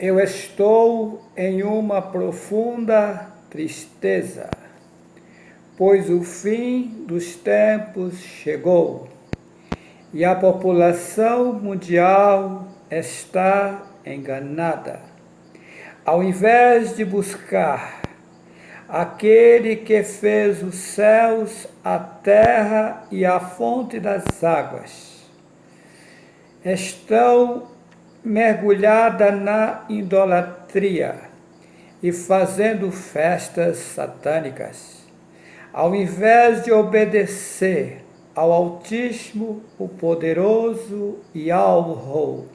Eu estou em uma profunda tristeza, pois o fim dos tempos chegou e a população mundial está enganada. Ao invés de buscar aquele que fez os céus, a terra e a fonte das águas, estão mergulhada na idolatria e fazendo festas satânicas. Ao invés de obedecer ao Altíssimo, o Poderoso e ao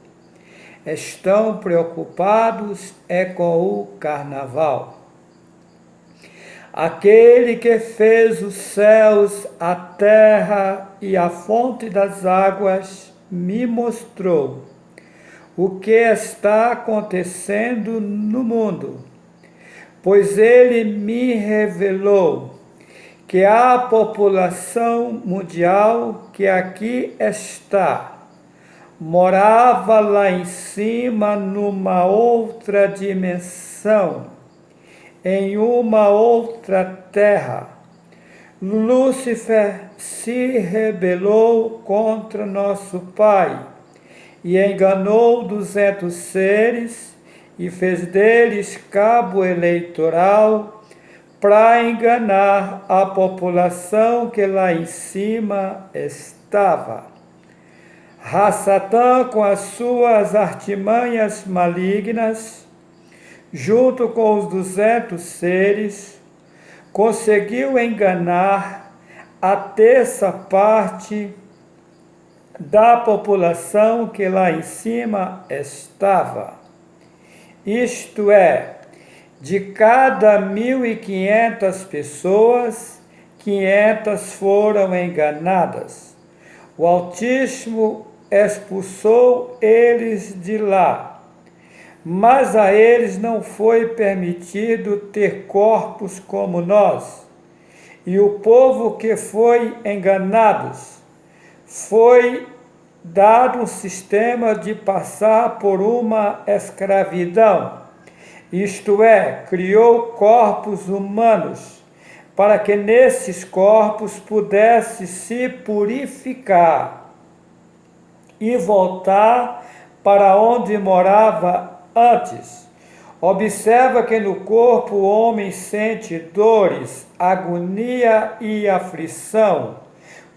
estão preocupados com o carnaval. Aquele que fez os céus, a terra e a fonte das águas me mostrou o que está acontecendo no mundo, pois ele me revelou que a população mundial que aqui está morava lá em cima numa outra dimensão, em uma outra terra. Lúcifer se rebelou contra nosso Pai e enganou 200 seres e fez deles cabo eleitoral para enganar a população que lá em cima estava. Satã, com as suas artimanhas malignas, junto com os 200 seres, conseguiu enganar a terça parte da população que lá em cima estava. Isto é, de cada 1.500 pessoas, 500 foram enganadas. O Altíssimo expulsou eles de lá, mas a eles não foi permitido ter corpos como nós. E o povo que foi enganados foi dado um sistema de passar por uma escravidão, isto é, criou corpos humanos, para que nesses corpos pudesse se purificar e voltar para onde morava antes. Observa que no corpo o homem sente dores, agonia e aflição,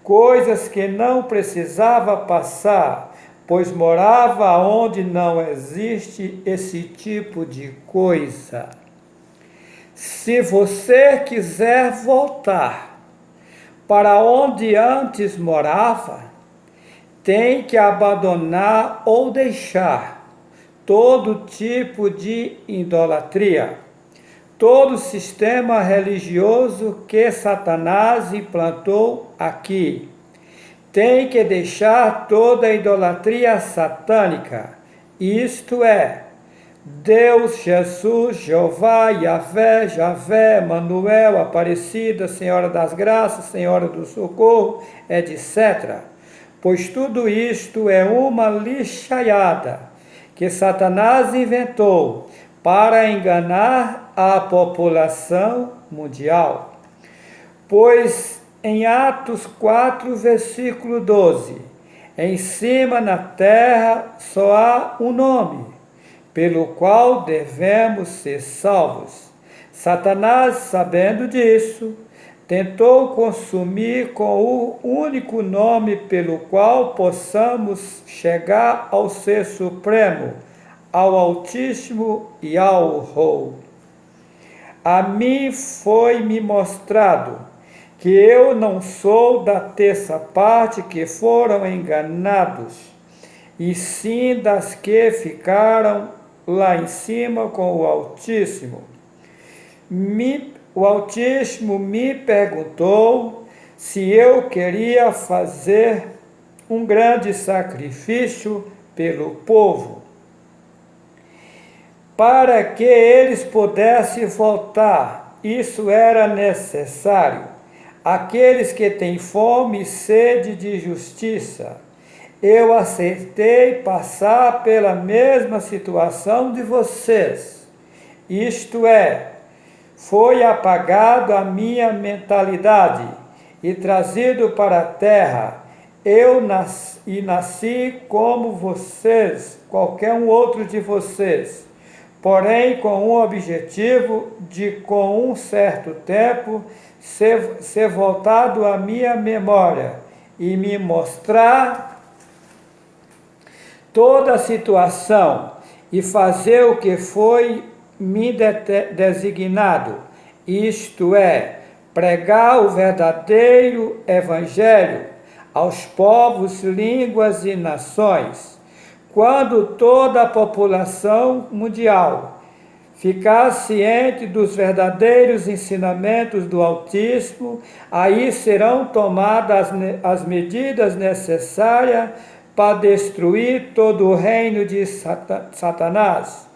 coisas que não precisava passar, pois morava onde não existe esse tipo de coisa. Se você quiser voltar para onde antes morava, tem que abandonar ou deixar todo tipo de idolatria, todo sistema religioso que Satanás implantou aqui. Tem que deixar toda a idolatria satânica, isto é, Deus, Jesus, Jeová, Yahvé, Javé, Manuel, Aparecida, Senhora das Graças, Senhora do Socorro, etc. Pois tudo isto é uma lixaiada que Satanás inventou para enganar a população mundial. Pois em Atos 4, versículo 12, em cima na terra só há um nome, pelo qual devemos ser salvos. Satanás, sabendo disso, tentou consumir com o único nome pelo qual possamos chegar ao Ser Supremo, ao Altíssimo e ao Rou. A mim foi-me mostrado que eu não sou da terça parte que foram enganados, e sim das que ficaram lá em cima com o Altíssimo. O Altíssimo me perguntou se eu queria fazer um grande sacrifício pelo povo, para que eles pudessem voltar. Isso era necessário. Aqueles que têm fome e sede de justiça, eu aceitei passar pela mesma situação de vocês. Isto é, foi apagado a minha mentalidade e trazido para a terra. Eu nasci como vocês, qualquer um outro de vocês, porém com um objetivo de, com um certo tempo, ser voltado à minha memória e me mostrar toda a situação e fazer o que foi me designado, isto é, pregar o verdadeiro evangelho aos povos, línguas e nações. Quando toda a população mundial ficar ciente dos verdadeiros ensinamentos do Altíssimo, aí serão tomadas as medidas necessárias para destruir todo o reino de Satanás,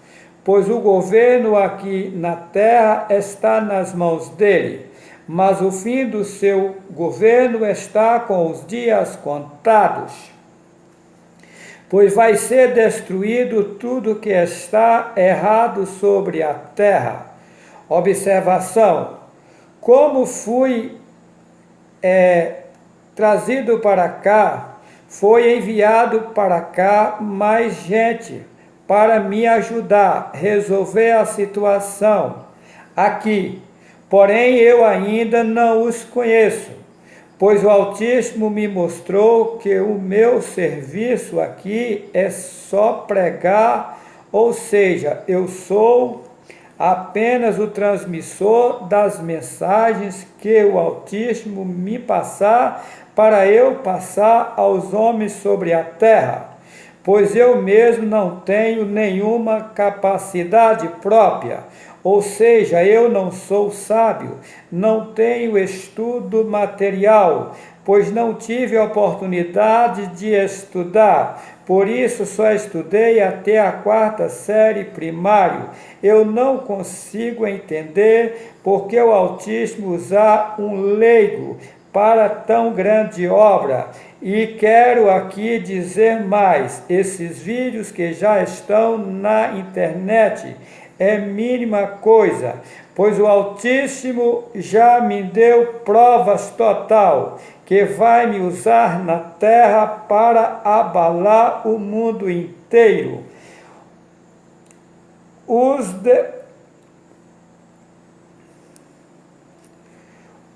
pois o governo aqui na terra está nas mãos dele, mas o fim do seu governo está com os dias contados, pois vai ser destruído tudo que está errado sobre a terra. Observação: como fui trazido para cá, foi enviado para cá mais gente para me ajudar a resolver a situação aqui. Porém, eu ainda não os conheço, pois o Altíssimo me mostrou que o meu serviço aqui é só pregar, ou seja, eu sou apenas o transmissor das mensagens que o Altíssimo me passar para eu passar aos homens sobre a terra, pois eu mesmo não tenho nenhuma capacidade própria, ou seja, eu não sou sábio, não tenho estudo material, pois não tive a oportunidade de estudar, por isso só estudei até a 4ª série primário. Eu não consigo entender porque o Altíssimo usar um leigo para tão grande obra. E quero aqui dizer mais, esses vídeos que já estão na internet é mínima coisa, pois o Altíssimo já me deu provas total que vai me usar na terra para abalar o mundo inteiro.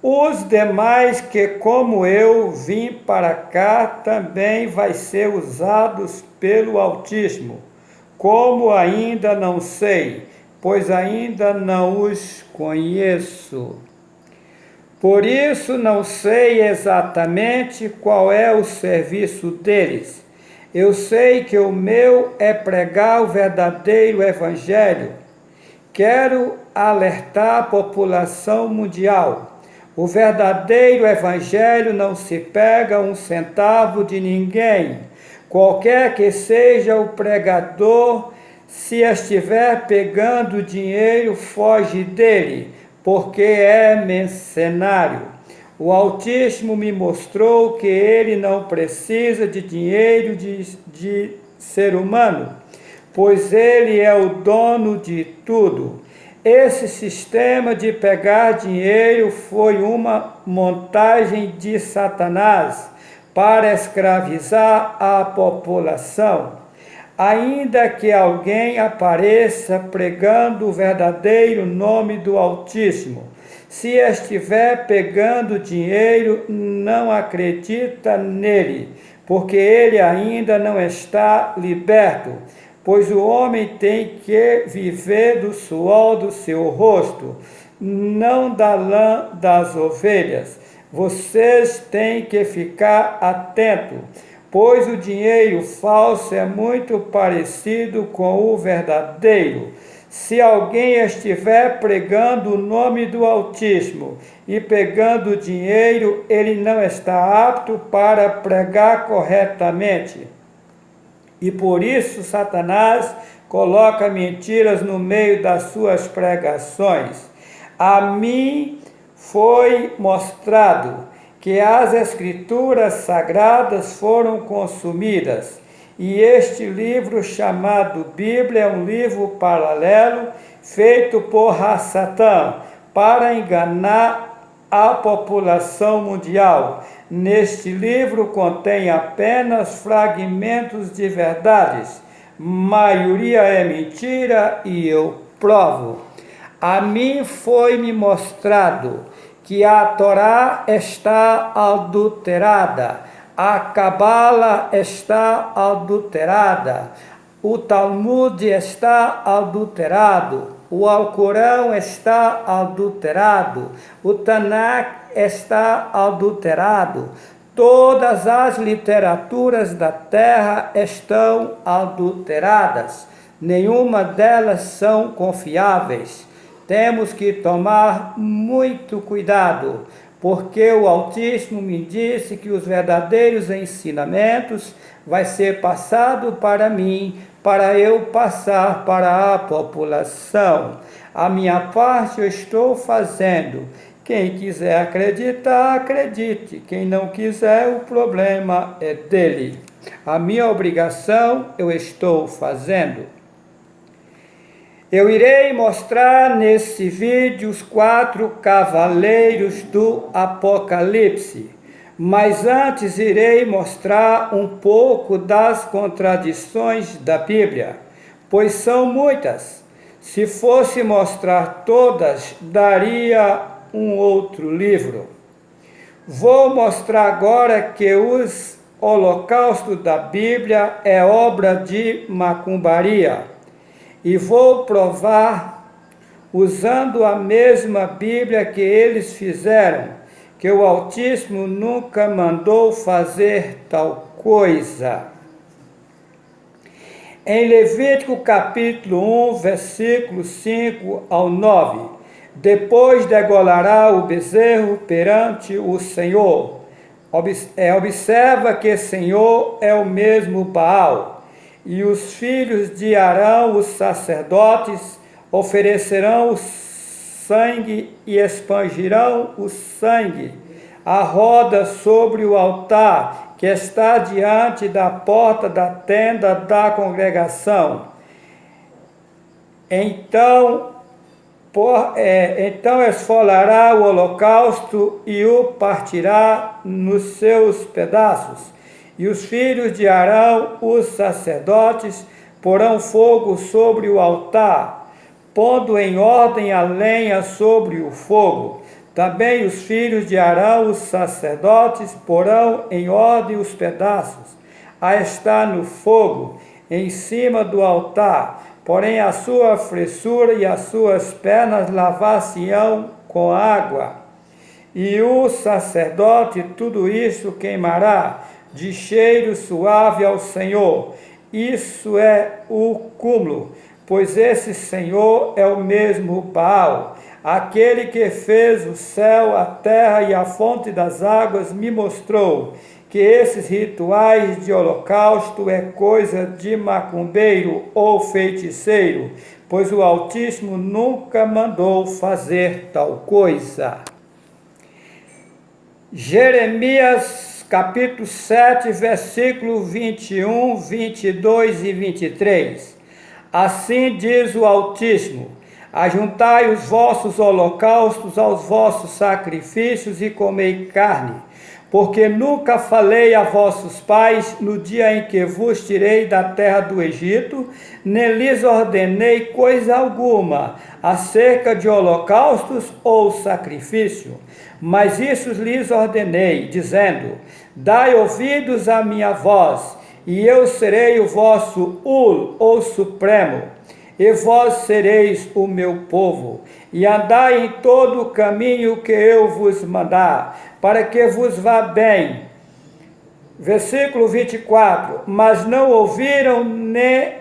Os demais que, como eu, vim para cá, também vai ser usados pelo Altíssimo, como ainda não sei, pois ainda não os conheço. Por isso não sei exatamente qual é o serviço deles. Eu sei que o meu é pregar o verdadeiro evangelho. Quero alertar a população mundial. O verdadeiro evangelho não se pega um centavo de ninguém. Qualquer que seja o pregador, se estiver pegando dinheiro, foge dele, porque é mercenário. O Altíssimo me mostrou que ele não precisa de dinheiro de ser humano, pois ele é o dono de tudo. Esse sistema de pegar dinheiro foi uma montagem de Satanás para escravizar a população. Ainda que alguém apareça pregando o verdadeiro nome do Altíssimo, se estiver pegando dinheiro, não acredita nele, porque ele ainda não está liberto, pois o homem tem que viver do suor do seu rosto, não da lã das ovelhas. Vocês têm que ficar atentos, pois o dinheiro falso é muito parecido com o verdadeiro. Se alguém estiver pregando o nome do Altíssimo e pegando dinheiro, ele não está apto para pregar corretamente. E por isso Satanás coloca mentiras no meio das suas pregações. A mim foi mostrado que as escrituras sagradas foram consumidas, e este livro chamado Bíblia é um livro paralelo feito por Satã para enganar a população mundial. Neste livro contém apenas fragmentos de verdades, maioria é mentira e eu provo. A mim foi-me mostrado que a Torá está adulterada, a Cabala está adulterada, o Talmud está adulterado, o Alcorão está adulterado, o Tanakh está adulterado, todas as literaturas da terra estão adulteradas, nenhuma delas são confiáveis. Temos que tomar muito cuidado, porque o Altíssimo me disse que os verdadeiros ensinamentos vai ser passado para mim, para eu passar para a população. A minha parte eu estou fazendo. Quem quiser acreditar, acredite. Quem não quiser, o problema é dele. A minha obrigação eu estou fazendo. Eu irei mostrar nesse vídeo os 4 cavaleiros do Apocalipse, mas antes irei mostrar um pouco das contradições da Bíblia, pois são muitas. Se fosse mostrar todas, daria um outro livro. Vou mostrar agora que os holocaustos da Bíblia é obra de macumbaria. E vou provar, usando a mesma Bíblia que eles fizeram, que o Altíssimo nunca mandou fazer tal coisa. Em Levítico capítulo 1, versículo 5 ao 9, depois degolará o bezerro perante o Senhor. Observa que Senhor é o mesmo Baal. E os filhos de Arão, os sacerdotes, oferecerão o sangue e expangirão o sangue à roda sobre o altar que está diante da porta da tenda da congregação. Então esfolará o holocausto e o partirá nos seus pedaços. E os filhos de Arão, os sacerdotes, porão fogo sobre o altar, pondo em ordem a lenha sobre o fogo. Também os filhos de Arão, os sacerdotes, porão em ordem os pedaços, a estar no fogo, em cima do altar. Porém a sua fressura e as suas pernas lavar-se-ão com água. E o sacerdote tudo isso queimará, de cheiro suave ao Senhor. Isso é o cúmulo, pois esse Senhor é o mesmo Baal, aquele que fez o céu, a terra e a fonte das águas. Me mostrou que esses rituais de holocausto é coisa de macumbeiro ou feiticeiro, pois o Altíssimo nunca mandou fazer tal coisa. Jeremias capítulo 7, versículo 21, 22 e 23. Assim diz o Altíssimo: ajuntai os vossos holocaustos aos vossos sacrifícios e comei carne, porque nunca falei a vossos pais no dia em que vos tirei da terra do Egito, nem lhes ordenei coisa alguma acerca de holocaustos ou sacrifício. Mas isso lhes ordenei, dizendo: dai ouvidos à minha voz, e eu serei o vosso ou supremo, e vós sereis o meu povo, e andai em todo o caminho que eu vos mandar, para que vos vá bem. Versículo 24, mas não ouviram nem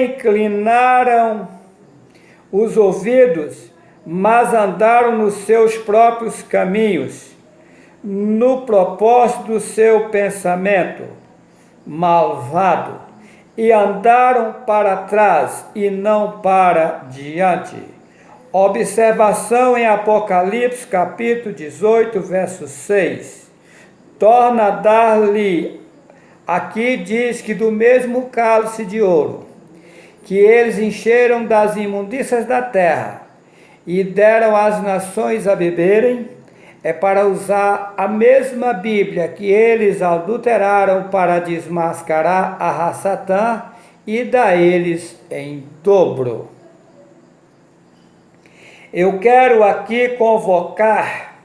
inclinaram os ouvidos, mas andaram nos seus próprios caminhos, no propósito do seu pensamento malvado. e andaram para trás e não para diante. Observação em Apocalipse capítulo 18, verso 6. Torna a dar-lhe, aqui diz que do mesmo cálice de ouro, que eles encheram das imundícias da terra e deram às nações a beberem, é para usar a mesma Bíblia que eles adulteraram para desmascarar a Satã e dar eles em dobro. Eu quero aqui convocar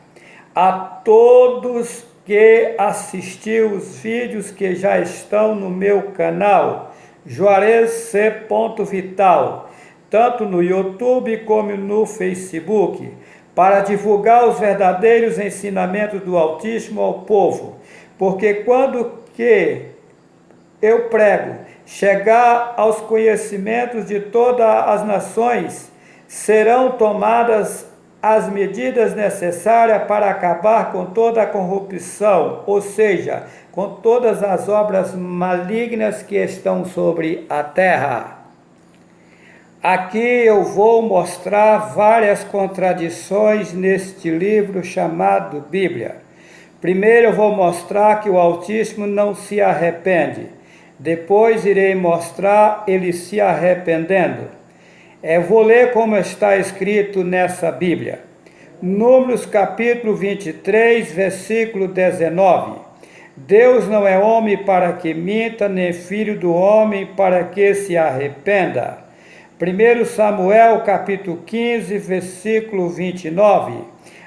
a todos que assistiu os vídeos que já estão no meu canal, Juarez C. Vital, tanto no YouTube como no Facebook, para divulgar os verdadeiros ensinamentos do Altíssimo ao povo, porque quando que eu prego chegar aos conhecimentos de todas as nações, serão tomadas as medidas necessárias para acabar com toda a corrupção, ou seja, com todas as obras malignas que estão sobre a terra. Aqui eu vou mostrar várias contradições neste livro chamado Bíblia. Primeiro eu vou mostrar que o Altíssimo não se arrepende. Depois irei mostrar ele se arrependendo. Vou ler como está escrito nessa Bíblia. Números capítulo 23, versículo 19. Deus não é homem para que minta, nem filho do homem para que se arrependa. 1 Samuel capítulo 15, versículo 29.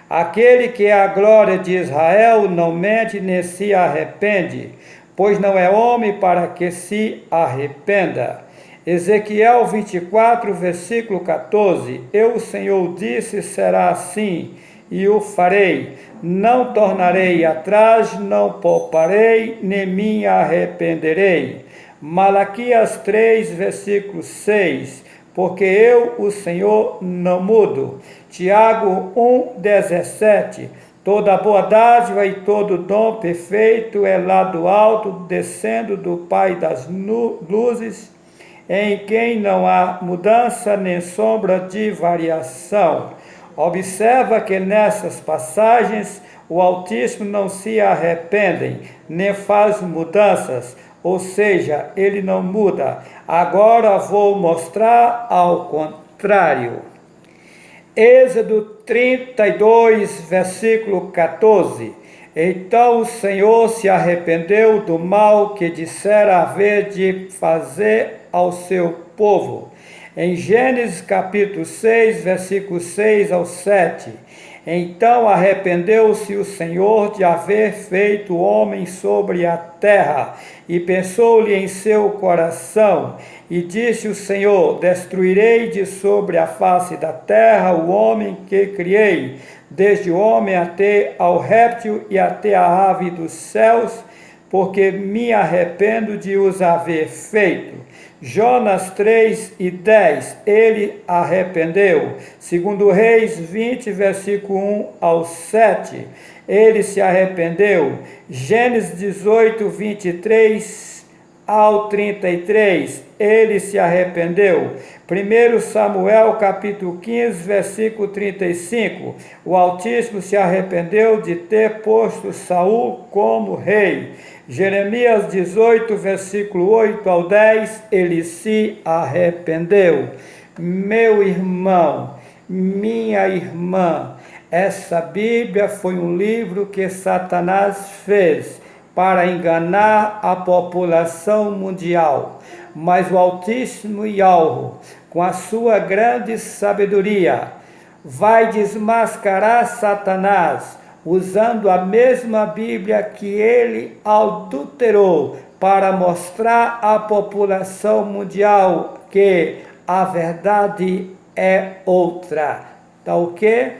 Aquele que é a glória de Israel não mente nem se arrepende, pois não é homem para que se arrependa. Ezequiel 24, versículo 14. Eu, o Senhor, disse, será assim, e o farei. Não tornarei atrás, não pouparei, nem me arrependerei. Malaquias 3, versículo 6. Porque eu, o Senhor, não mudo. Tiago 1, 17. Toda boa dádiva e todo dom perfeito é lá do alto, descendo do Pai das luzes, em quem não há mudança nem sombra de variação. Observa que nessas passagens o Altíssimo não se arrepende, nem faz mudanças, ou seja, ele não muda. Agora vou mostrar ao contrário. Êxodo 32, versículo 14. Então o Senhor se arrependeu do mal que dissera haver de fazer ao seu povo. Em Gênesis capítulo 6, versículo 6 ao 7. Então arrependeu-se o Senhor de haver feito o homem sobre a terra, e pensou-lhe em seu coração, e disse o Senhor, destruirei de sobre a face da terra o homem que criei, desde o homem até ao réptil e até a ave dos céus, porque me arrependo de os haver feito. Jonas 3 e 10, ele arrependeu. Segundo Reis 20, versículo 1 ao 7, ele se arrependeu. Gênesis 18, 23 ao 33, ele se arrependeu. 1 Samuel capítulo 15, versículo 35, o Altíssimo se arrependeu de ter posto Saul como rei. Jeremias 18, versículo 8 ao 10, ele se arrependeu. Meu irmão, minha irmã, essa Bíblia foi um livro que Satanás fez para enganar a população mundial. Mas o Altíssimo Yahweh, com a sua grande sabedoria, vai desmascarar Satanás, usando a mesma Bíblia que ele adulterou, para mostrar à população mundial que a verdade é outra. Tá ok?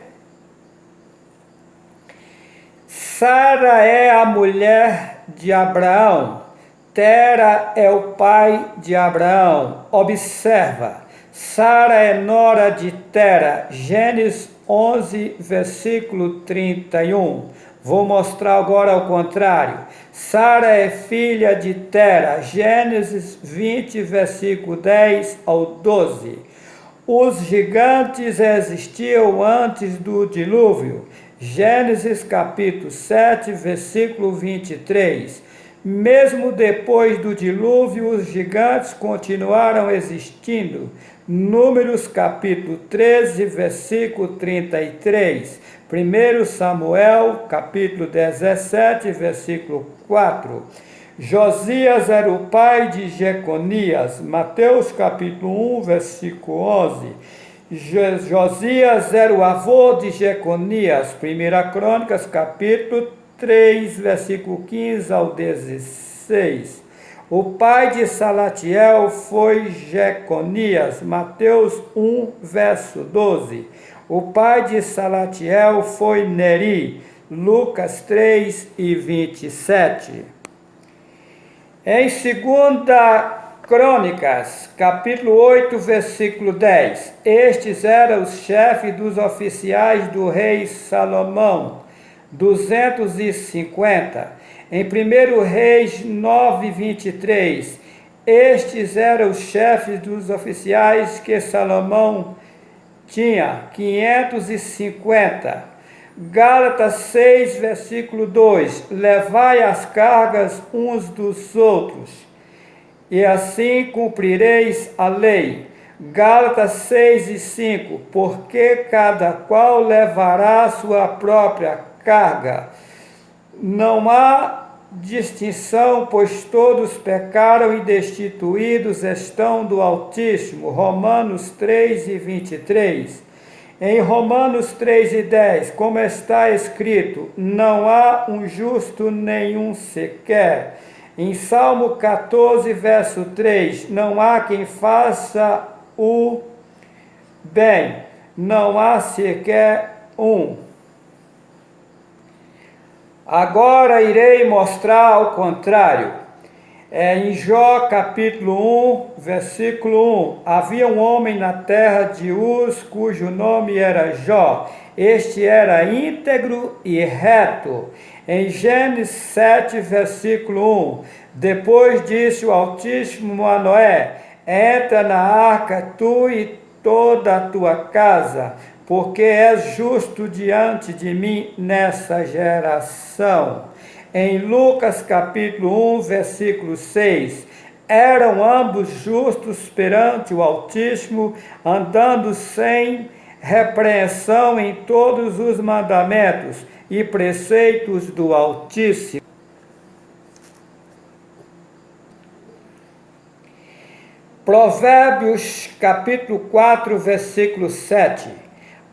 Sara é a mulher de Abraão, Tera é o pai de Abraão. Observa, Sara é nora de Tera, Gênesis 11, versículo 31. Vou mostrar agora ao contrário. Sara é filha de Tera, Gênesis 20, versículo 10 ao 12. Os gigantes existiam antes do dilúvio, Gênesis capítulo 7, versículo 23. Mesmo depois do dilúvio, os gigantes continuaram existindo, Números capítulo 13, versículo 33. 1 Samuel, capítulo 17, versículo 4. Josias era o pai de Jeconias, Mateus, capítulo 1, versículo 11. Josias era o avô de Jeconias, 1 Crônicas, capítulo 3, versículo 15 ao 16. O pai de Salatiel foi Jeconias, Mateus 1, verso 12. O pai de Salatiel foi Neri, Lucas 3 e 27. Em 2 Crônicas, capítulo 8, versículo 10, estes eram os chefes dos oficiais do rei Salomão, 250. Em 1 Reis 9, 23, estes eram os chefes dos oficiais que Salomão tinha, 550. Gálatas 6, versículo 2, levai as cargas uns dos outros, e assim cumprireis a lei. Gálatas 6 e 5, porque cada qual levará a sua própria carga. Não há distinção, pois todos pecaram e destituídos estão do Altíssimo. Romanos 3 e 23. Em Romanos 3 e 10, como está escrito, não há um justo nenhum sequer. Em Salmo 14, verso 3, não há quem faça o bem, não há sequer um. Agora irei mostrar ao contrário. Em Jó capítulo 1, versículo 1, havia um homem na terra de Uz, cujo nome era Jó. Este era íntegro e reto. Em Gênesis 7, versículo 1, depois disse o Altíssimo a Noé, entra na arca tu e toda a tua casa, porque és justo diante de mim nessa geração. Em Lucas capítulo 1, versículo 6, eram ambos justos perante o Altíssimo, andando sem repreensão em todos os mandamentos e preceitos do Altíssimo. Provérbios capítulo 4, versículo 7.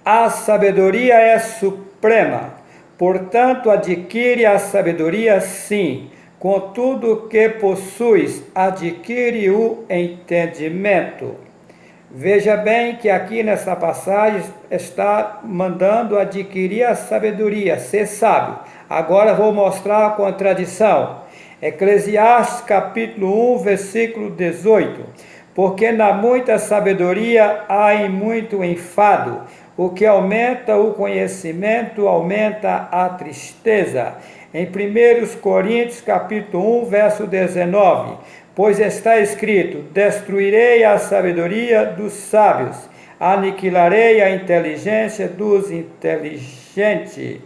A sabedoria é suprema, portanto adquire a sabedoria sim, com tudo que possuis, adquire o entendimento. Veja bem que aqui nessa passagem está mandando adquirir a sabedoria, ser sábio. Agora vou mostrar a contradição. Eclesiastes capítulo 1, versículo 18. Porque na muita sabedoria há em muito enfado, o que aumenta o conhecimento, aumenta a tristeza. Em 1 Coríntios capítulo 1, verso 19, pois está escrito, destruirei a sabedoria dos sábios, aniquilarei a inteligência dos inteligentes.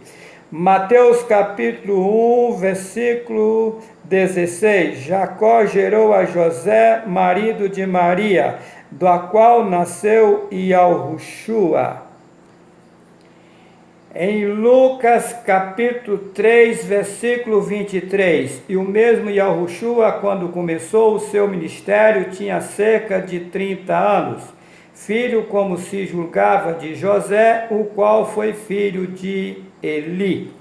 Mateus capítulo 1, versículo 16, Jacó gerou a José, marido de Maria, da qual nasceu Ialhushua. Em Lucas capítulo 3, versículo 23, e o mesmo Ialhushua, quando começou o seu ministério, tinha cerca de 30 anos, filho, como se julgava, de José, o qual foi filho de Eli.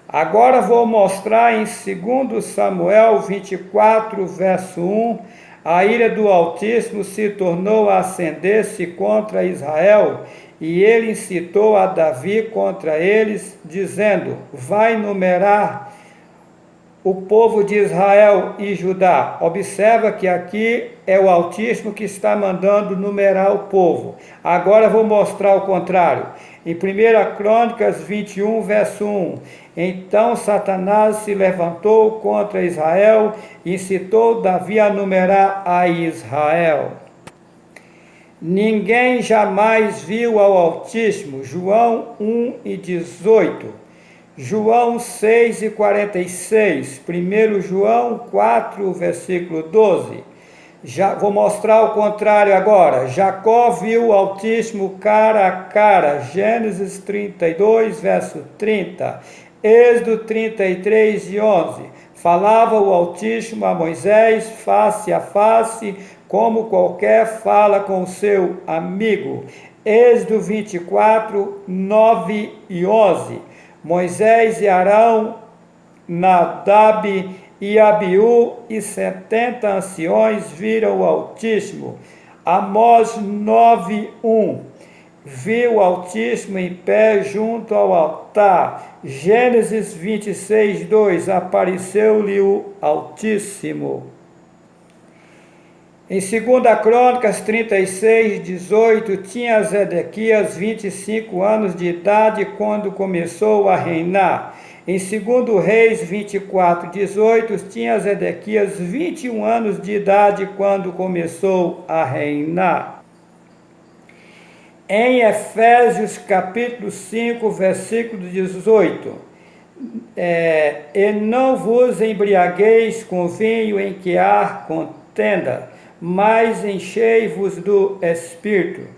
Agora vou mostrar em 2 Samuel 24, verso 1, a ira do Altíssimo se tornou a acender-se contra Israel, e ele incitou a Davi contra eles, dizendo, vai numerar o povo de Israel e Judá. Observa que aqui é o Altíssimo que está mandando numerar o povo. Agora vou mostrar o contrário. Em 1 Crônicas 21, verso 1. Então Satanás se levantou contra Israel e incitou Davi a numerar a Israel. Ninguém jamais viu ao Altíssimo. João 1 e 18. João 6 e 46, 1 João 4, versículo 12. Já vou mostrar o contrário agora. Jacó viu o Altíssimo cara a cara, Gênesis 32, verso 30. Êxodo 33 e 11. Falava o Altíssimo a Moisés face a face, como qualquer fala com o seu amigo. Êxodo 24, 9 e 11. Moisés e Arão, Nadab e Abiú e 70 anciões viram o Altíssimo. Amós 9, 1. Viu o Altíssimo em pé junto ao altar. Gênesis 26, 2. Apareceu-lhe o Altíssimo. Em 2 Crônicas 36, 18, tinha Zedequias 25 anos de idade quando começou a reinar. Em 2 Reis 24, 18, tinha Zedequias 21 anos de idade quando começou a reinar. Em Efésios capítulo 5, versículo 18, e não vos embriagueis com vinho em que há contenda, mas enchei-vos do Espírito.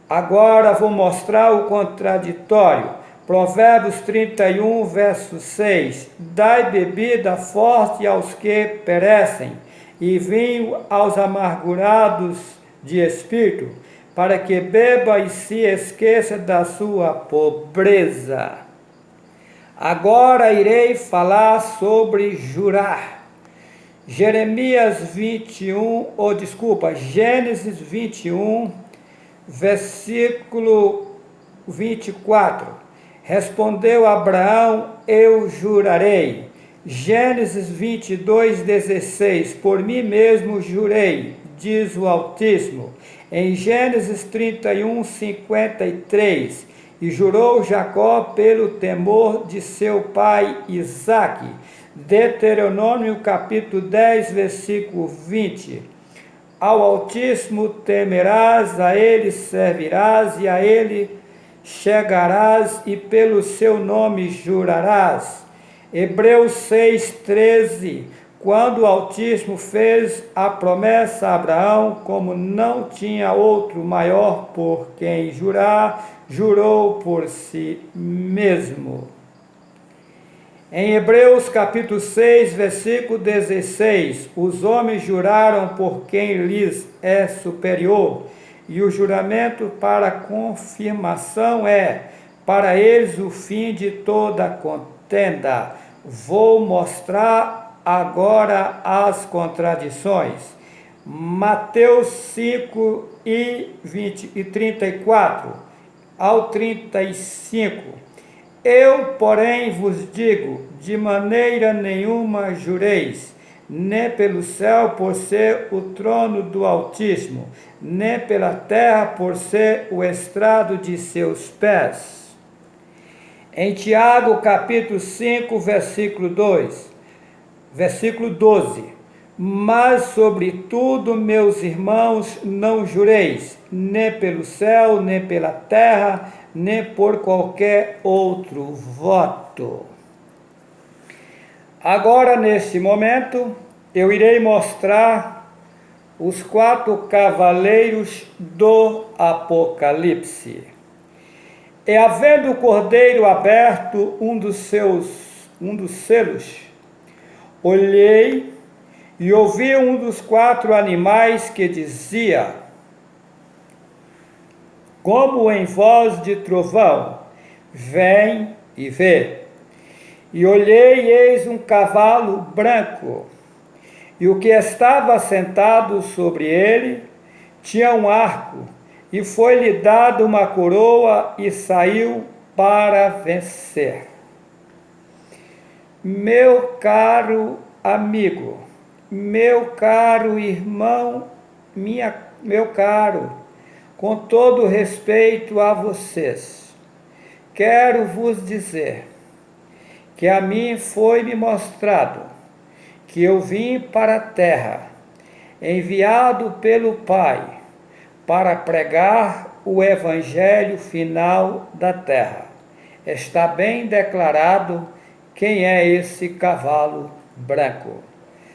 Agora vou mostrar o contraditório. Provérbios 31, verso 6. Dai bebida forte aos que perecem, e vinho aos amargurados de espírito, para que beba e se esqueça da sua pobreza. Agora irei falar sobre jurar. Gênesis 21, versículo 24. Respondeu Abraão: eu jurarei. Gênesis 22, 16. Por mim mesmo jurei, diz o Altíssimo. Em Gênesis 31, 53. E jurou Jacó pelo temor de seu pai Isaque. Deuteronômio capítulo 10, versículo 20. Ao Altíssimo temerás, a ele servirás e a ele chegarás e pelo seu nome jurarás. Hebreus 6, 13. Quando o Altíssimo fez a promessa a Abraão, como não tinha outro maior por quem jurar, jurou por si mesmo. Em Hebreus capítulo 6, versículo 16, os homens juraram por quem lhes é superior, e o juramento para confirmação é, para eles, o fim de toda contenda. Vou mostrar agora as contradições. Mateus 5 e 34 ao 35. Eu, porém, vos digo, de maneira nenhuma jureis, nem pelo céu por ser o trono do Altíssimo, nem pela terra por ser o estrado de seus pés. Em Tiago, capítulo 5, versículo 12. Mas, sobretudo, meus irmãos, não jureis, nem pelo céu, nem pela terra, nem por qualquer outro voto. Agora, neste momento, eu irei mostrar os 4 cavaleiros do Apocalipse. E havendo o cordeiro aberto um dos selos, olhei e ouvi um dos 4 animais que dizia, como em voz de trovão, vem e vê. E olhei, e eis um cavalo branco, e o que estava sentado sobre ele tinha um arco, e foi-lhe dada uma coroa, e saiu para vencer. Meu caro amigo, meu caro irmão, meu caro, com todo respeito a vocês, quero vos dizer que a mim foi-me mostrado que eu vim para a terra, enviado pelo Pai, para pregar o evangelho final da terra. Está bem declarado quem é esse cavalo branco.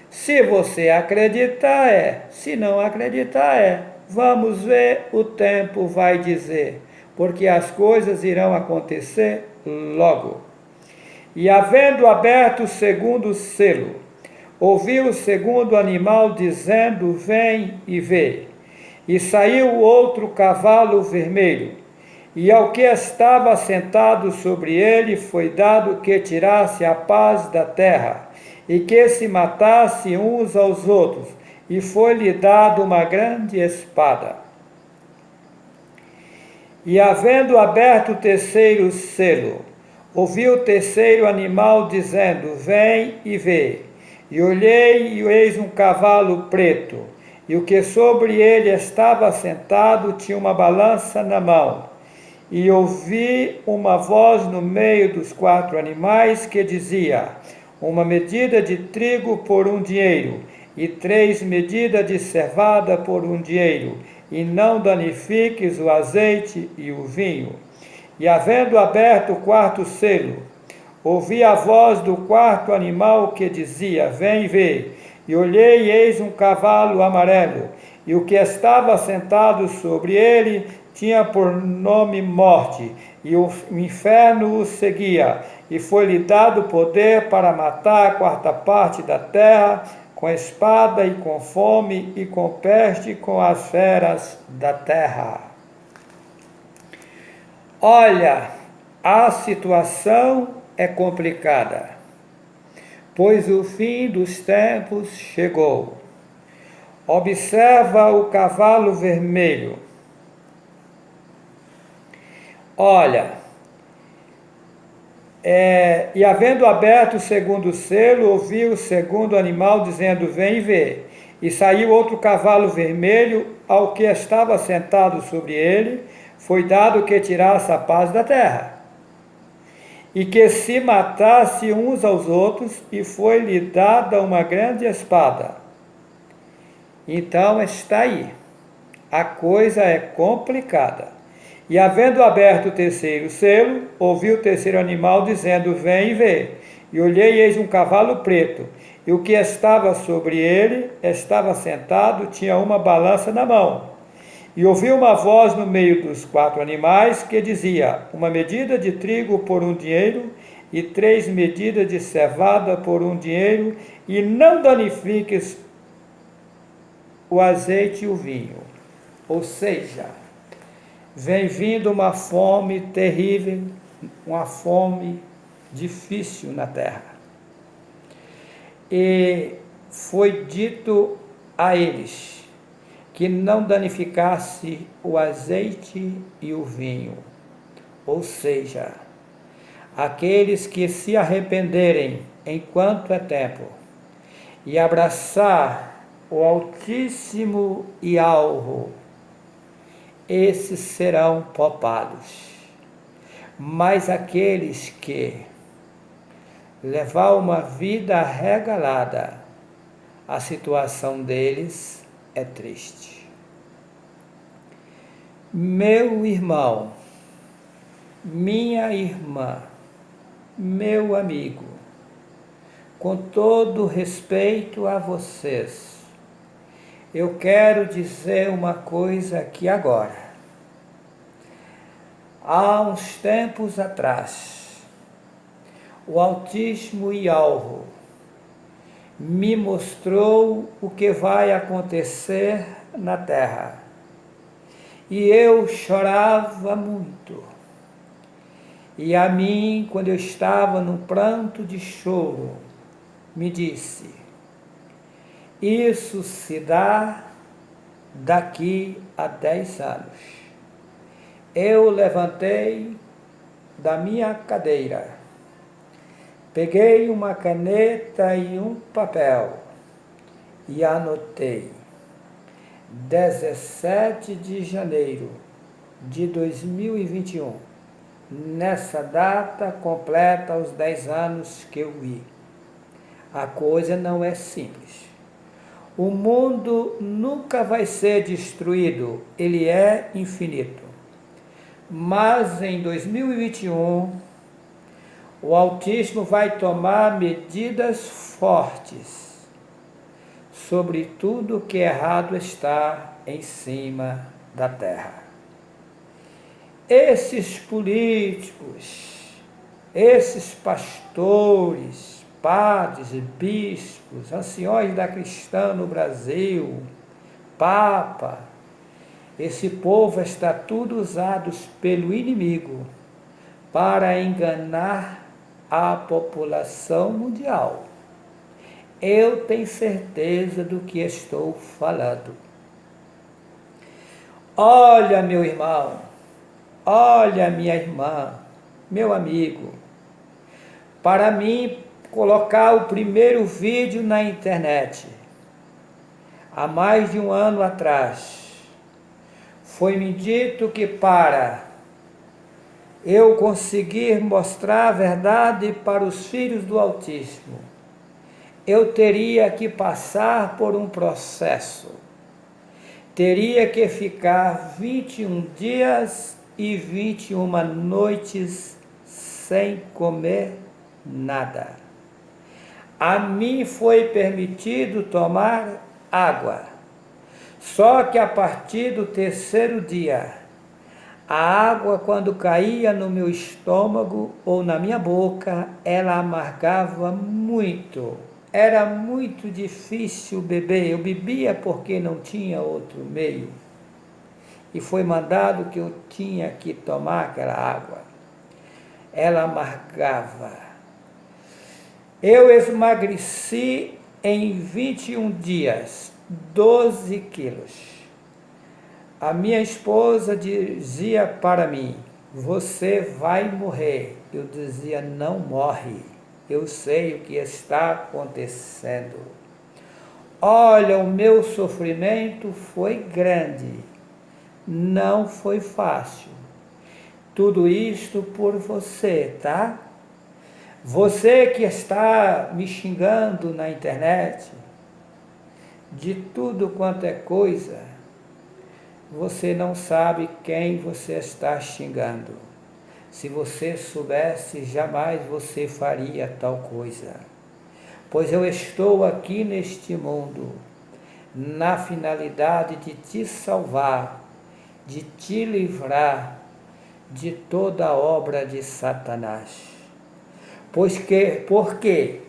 Se você acreditar, é. Se não acreditar, é. Vamos ver, o tempo vai dizer, porque as coisas irão acontecer logo. E havendo aberto o segundo selo, ouviu o segundo animal dizendo: vem e vê. E saiu outro cavalo vermelho, e ao que estava sentado sobre ele foi dado que tirasse a paz da terra, e que se matasse uns aos outros, e foi-lhe dado uma grande espada. E havendo aberto o terceiro selo, ouvi o terceiro animal dizendo: vem e vê. E olhei, e eis um cavalo preto, e o que sobre ele estava sentado tinha uma balança na mão. E ouvi uma voz no meio dos quatro animais que dizia: uma medida de trigo por um dinheiro, e 3 medidas de cevada por um dinheiro, e não danifiques o azeite e o vinho. E havendo aberto o quarto selo, ouvi a voz do quarto animal que dizia: vem ver. E olhei, e eis um cavalo amarelo, e o que estava sentado sobre ele tinha por nome Morte, e o inferno o seguia, e foi-lhe dado poder para matar a quarta parte da terra, com espada e com fome e com peste, com as feras da terra. Olha, a situação é complicada, pois o fim dos tempos chegou. Observa o cavalo vermelho. Olha, e havendo aberto o segundo selo, ouvi o segundo animal dizendo: vem ver. E saiu outro cavalo vermelho, ao que estava sentado sobre ele foi dado que tirasse a paz da terra, e que se matasse uns aos outros, e foi-lhe dada uma grande espada. Então está aí, a coisa é complicada. E havendo aberto o terceiro selo, ouvi o terceiro animal dizendo: vem e vê. E olhei, e eis um cavalo preto, e o que estava sobre ele estava sentado, tinha uma balança na mão. E ouvi uma voz no meio dos quatro animais que dizia: uma medida de trigo por um dinheiro, e 3 medidas de cevada por um dinheiro, e não danifiques o azeite e o vinho. Ou seja, vem vindo uma fome terrível, uma fome difícil na terra. E foi dito a eles que não danificasse o azeite e o vinho. Ou seja, aqueles que se arrependerem enquanto é tempo e abraçar o Altíssimo e alvo, esses serão poupados. Mas aqueles que levar uma vida regalada, a situação deles é triste. Meu irmão, minha irmã, meu amigo, com todo respeito a vocês, eu quero dizer uma coisa aqui agora. Há uns tempos atrás, o Altíssimo e alvo me mostrou o que vai acontecer na terra. E eu chorava muito. E a mim, quando eu estava num pranto de choro, me disse: isso se dá daqui a 10 anos. Eu levantei da minha cadeira, Peguei uma caneta e um papel e anotei 17 de janeiro de 2021. Nessa data completa os 10 anos que eu vi. A coisa não é simples. O mundo nunca vai ser destruído, ele é infinito. Mas em 2021, o autismo vai tomar medidas fortes sobre tudo que errado está em cima da terra. Esses políticos, esses pastores, padres e bispos, anciões da cristã no Brasil, Papa, esse povo está tudo usados pelo inimigo para enganar a população mundial. Eu tenho certeza do que estou falando. Olha, meu irmão, olha, minha irmã, meu amigo, para mim colocar o primeiro vídeo na internet, há mais de um ano atrás, foi-me dito que para eu conseguir mostrar a verdade para os filhos do autismo, eu teria que passar por um processo. Teria que ficar 21 dias e 21 noites sem comer nada. A mim foi permitido tomar água. Só que a partir do terceiro dia, a água, quando caía no meu estômago ou na minha boca, ela amargava muito. Era muito difícil beber. Eu bebia porque não tinha outro meio. E foi mandado que eu tinha que tomar aquela água. Ela amargava. Eu emagreci em 21 dias, 12 quilos. A minha esposa dizia para mim, você vai morrer. Eu dizia, não morre. Eu sei o que está acontecendo. Olha, o meu sofrimento foi grande. Não foi fácil. Tudo isto por você, tá? Você que está me xingando na internet, de tudo quanto é coisa, você não sabe quem você está xingando. Se você soubesse, jamais você faria tal coisa. Pois eu estou aqui neste mundo, na finalidade de te salvar, de te livrar de toda a obra de Satanás. Porque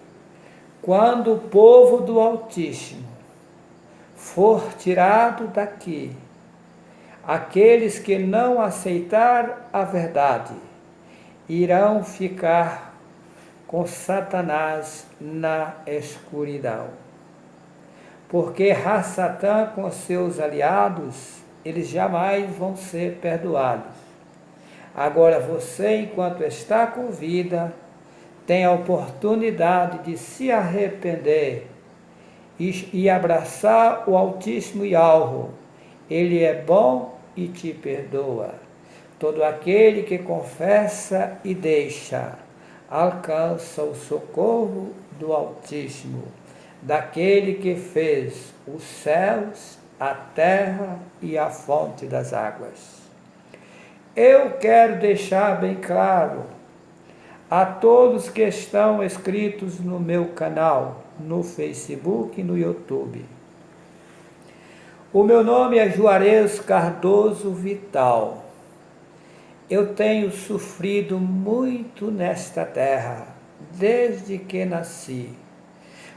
quando o povo do Altíssimo for tirado daqui, aqueles que não aceitar a verdade irão ficar com Satanás na escuridão. Porque Satã com seus aliados, eles jamais vão ser perdoados. Agora você, enquanto está com vida, tem a oportunidade de se arrepender e abraçar o Altíssimo Yahweh. Ele é bom e te perdoa. Todo aquele que confessa e deixa, alcança o socorro do Altíssimo, daquele que fez os céus, a terra e a fonte das águas. Eu quero deixar bem claro a todos que estão inscritos no meu canal, no Facebook e no YouTube. O meu nome é Juarez Cardoso Vital. Eu tenho sofrido muito nesta terra, desde que nasci.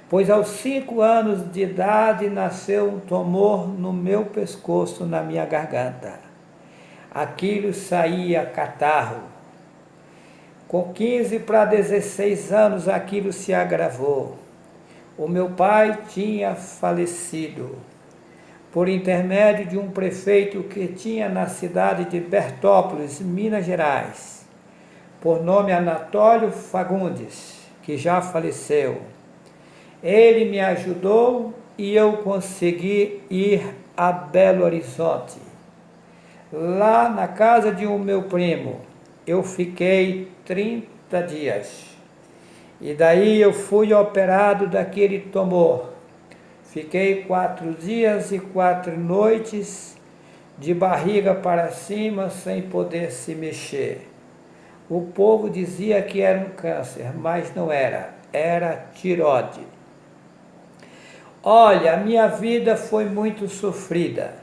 Pois aos 5 anos de idade nasceu um tumor no meu pescoço, na minha garganta. Aquilo saía catarro. Com 15 para 16 anos aquilo se agravou. O meu pai tinha falecido por intermédio de um prefeito que tinha na cidade de Bertópolis, Minas Gerais, por nome Anatólio Fagundes. que já faleceu. Ele me ajudou e eu consegui ir a Belo Horizonte. Lá na casa de um meu primo, eu fiquei 30 dias. E daí eu fui operado daquele tumor. Fiquei 4 dias e 4 noites de barriga para cima, sem poder se mexer. O povo dizia que era um câncer, mas não era, era tireoide. Olha, a minha vida foi muito sofrida,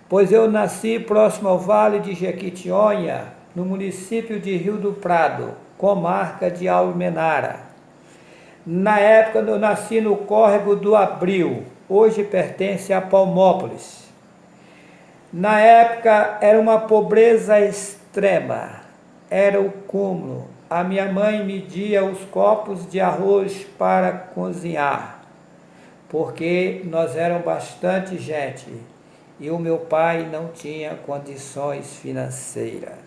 pois eu nasci próximo ao Vale de Jequitinhonha, no município de Rio do Prado, comarca de Almenara. Na época eu nasci no córrego do Abril, hoje pertence a Palmópolis. Na época era uma pobreza extrema, era o cúmulo. A minha mãe media os copos de arroz para cozinhar, porque nós éramos bastante gente e o meu pai não tinha condições financeiras.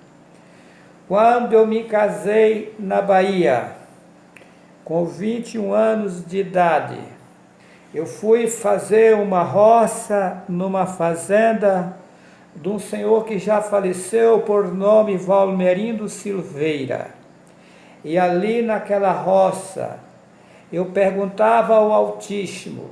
Quando eu me casei na Bahia, com 21 anos de idade, eu fui fazer uma roça numa fazenda de um senhor que já faleceu, por nome Valmerindo Silveira. E ali naquela roça, eu perguntava ao Altíssimo.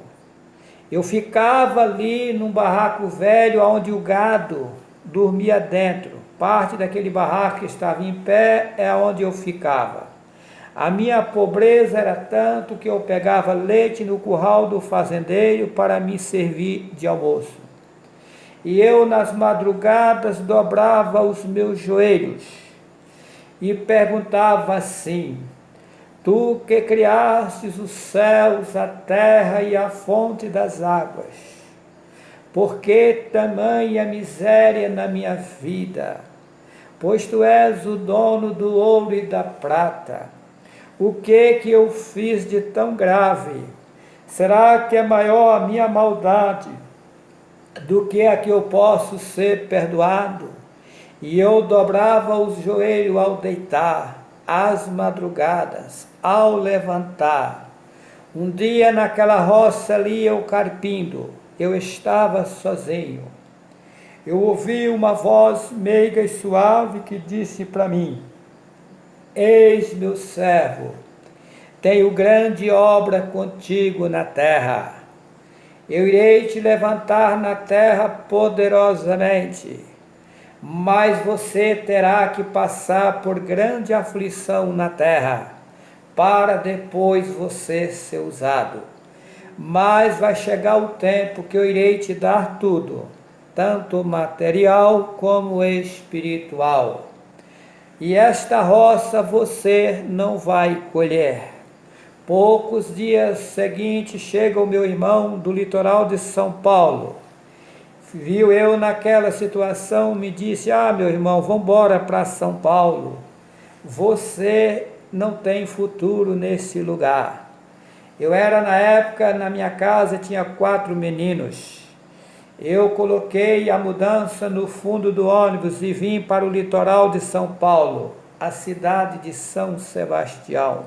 Eu ficava ali num barraco velho, onde o gado dormia dentro. Parte daquele barraco que estava em pé é onde eu ficava. A minha pobreza era tanto que eu pegava leite no curral do fazendeiro para me servir de almoço. E eu, nas madrugadas, dobrava os meus joelhos e perguntava assim: Tu que criastes os céus, a terra e a fonte das águas, por que tamanha miséria na minha vida? Pois Tu és o dono do ouro e da prata. O que eu fiz de tão grave? Será que é maior a minha maldade do que a que eu posso ser perdoado? E eu dobrava os joelhos ao deitar, às madrugadas, ao levantar. Um dia naquela roça ali eu carpindo, eu estava sozinho. Eu ouvi uma voz meiga e suave que disse para mim: Eis meu servo, tenho grande obra contigo na terra. Eu irei te levantar na terra poderosamente, mas você terá que passar por grande aflição na terra, para depois você ser usado. Mas vai chegar o tempo que eu irei te dar tudo, tanto material como espiritual. E esta roça você não vai colher. Poucos dias seguintes chega o meu irmão do litoral de São Paulo. Viu eu naquela situação, me disse: meu irmão, vamos embora para São Paulo. Você não tem futuro nesse lugar. Eu era na época, na minha casa, tinha 4 meninos. Eu coloquei a mudança no fundo do ônibus e vim para o litoral de São Paulo, a cidade de São Sebastião.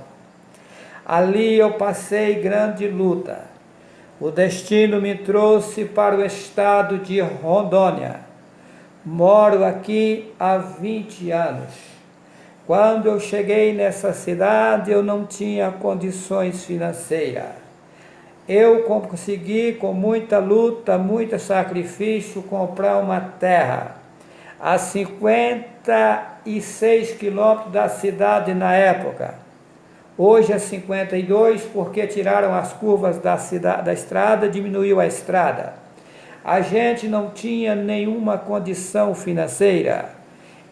Ali eu passei grande luta. O destino me trouxe para o estado de Rondônia. Moro aqui há 20 anos. Quando eu cheguei nessa cidade, eu não tinha condições financeiras. Eu consegui, com muita luta, muito sacrifício, comprar uma terra a 56 quilômetros da cidade na época. Hoje é 52, porque tiraram as curvas da estrada, diminuiu a estrada. A gente não tinha nenhuma condição financeira.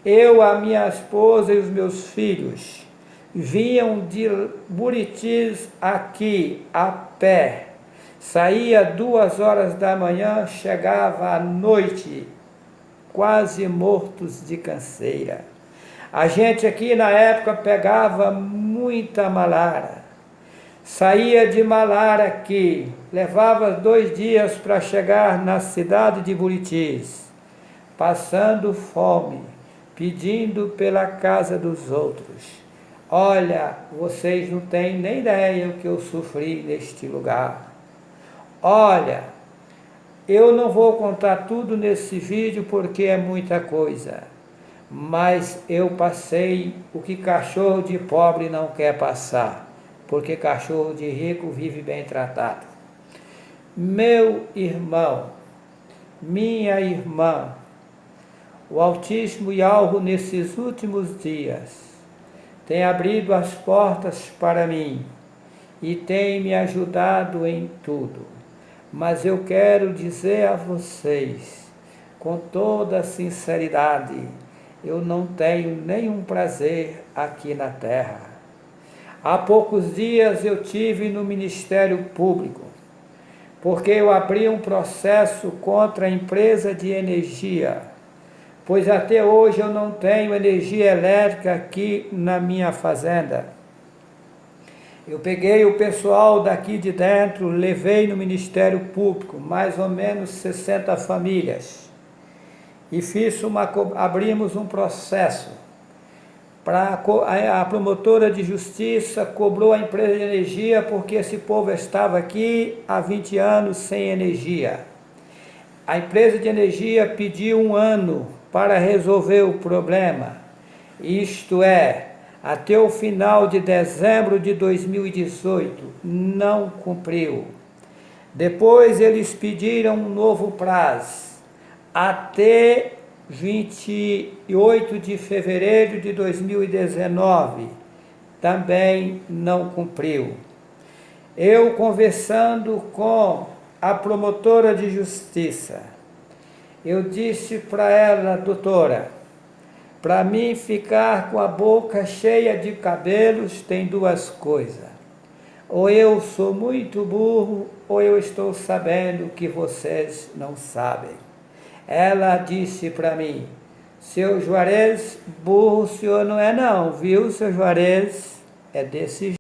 Eu, a minha esposa e os meus filhos vinham de Buritis aqui a pé. Saía 2 horas da manhã, chegava à noite, quase mortos de canseira. A gente aqui na época pegava muita malária. Saía de malária aqui, levava 2 dias para chegar na cidade de Buritis, passando fome, pedindo pela casa dos outros. Olha, vocês não têm nem ideia o que eu sofri neste lugar. Olha, eu não vou contar tudo nesse vídeo porque é muita coisa, mas eu passei o que cachorro de pobre não quer passar, porque cachorro de rico vive bem tratado. Meu irmão, minha irmã, o Altíssimo Yahweh nesses últimos dias tem abrido as portas para mim e tem me ajudado em tudo. Mas eu quero dizer a vocês, com toda sinceridade, eu não tenho nenhum prazer aqui na terra. Há poucos dias eu tive no Ministério Público, porque eu abri um processo contra a empresa de energia, pois até hoje eu não tenho energia elétrica aqui na minha fazenda. Eu peguei o pessoal daqui de dentro, levei no Ministério Público, mais ou menos 60 famílias, e abrimos um processo. A promotora de justiça cobrou a empresa de energia porque esse povo estava aqui há 20 anos sem energia. A empresa de energia pediu 1 ano para resolver o problema, isto é, até o final de dezembro de 2018, não cumpriu. Depois eles pediram um novo prazo, até 28 de fevereiro de 2019, também não cumpriu. Eu conversando com a promotora de justiça, eu disse para ela: doutora, para mim ficar com a boca cheia de cabelos tem 2 coisas. Ou eu sou muito burro, ou eu estou sabendo que vocês não sabem. Ela disse para mim: seu Juarez, burro o senhor não é não, viu, seu Juarez? É desse jeito.